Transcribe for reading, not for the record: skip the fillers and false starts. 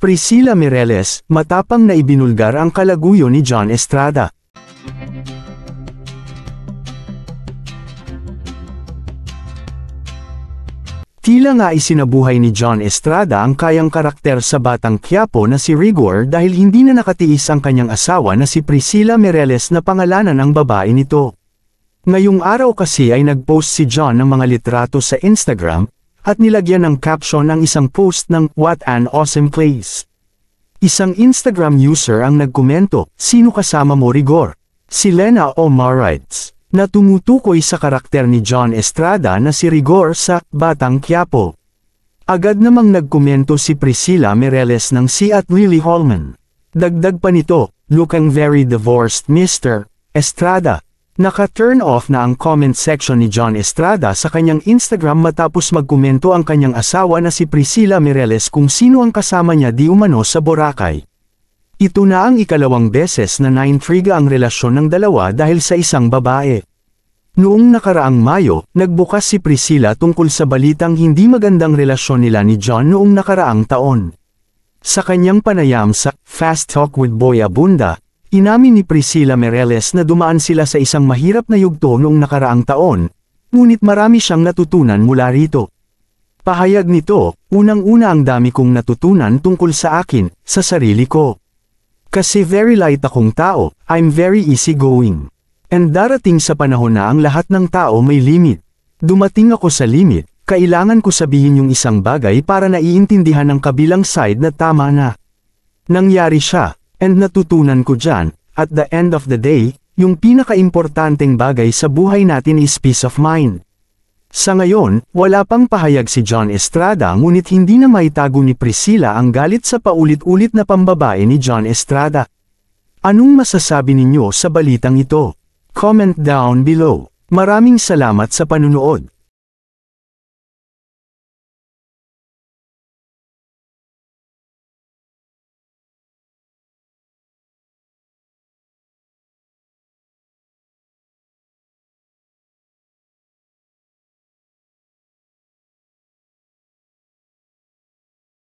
Priscilla Mireles, matapang na ibinulgar ang kalaguyo ni John Estrada. Tila nga isinabuhay ni John Estrada ang kayang karakter sa Batang Quiapo na si Rigor dahil hindi na nakatiis ang kanyang asawa na si Priscilla Mireles na pangalanan ang babae nito. Ngayong araw kasi ay nag-post si John ng mga litrato sa Instagram, at nilagyan ng caption ang isang post ng "What an awesome place." Isang Instagram user ang nagkomento, "Sino kasama mo, Rigor?" Si Lena Omar writes, na tumutukoy sa karakter ni John Estrada na si Rigor sa Batang Quiapo. Agad namang nagkomento si Priscilla Mireles ng si @Lily Holman. Dagdag pa nito, "Looking very divorced, Mr. Estrada." Naka-turn off na ang comment section ni John Estrada sa kanyang Instagram matapos magkomento ang kanyang asawa na si Priscilla Mireles kung sino ang kasama niya di umano sa Boracay. Ito na ang ikalawang beses na naintriga ang relasyon ng dalawa dahil sa isang babae. Noong nakaraang Mayo, nagbukas si Priscilla tungkol sa balitang hindi magandang relasyon nila ni John noong nakaraang taon. Sa kanyang panayam sa Fast Talk with Boy Abunda, inamin ni Priscilla Mireles na dumaan sila sa isang mahirap na yugto noong nakaraang taon, ngunit marami siyang natutunan mula rito. Pahayag nito, "Unang-una ang dami kong natutunan tungkol sa akin, sa sarili ko. Kasi very light akong tao, I'm very easygoing. And darating sa panahon na ang lahat ng tao may limit. Dumating ako sa limit, kailangan ko sabihin yung isang bagay para naiintindihan ng kabilang side na tama na. Nangyari siya, and natutunan ko dyan, at the end of the day, yung pinaka-importanteng bagay sa buhay natin is peace of mind." Sa ngayon, wala pang pahayag si John Estrada ngunit hindi na maitago ni Priscilla ang galit sa paulit-ulit na pambabae ni John Estrada. Anong masasabi ninyo sa balitang ito? Comment down below. Maraming salamat sa panunood.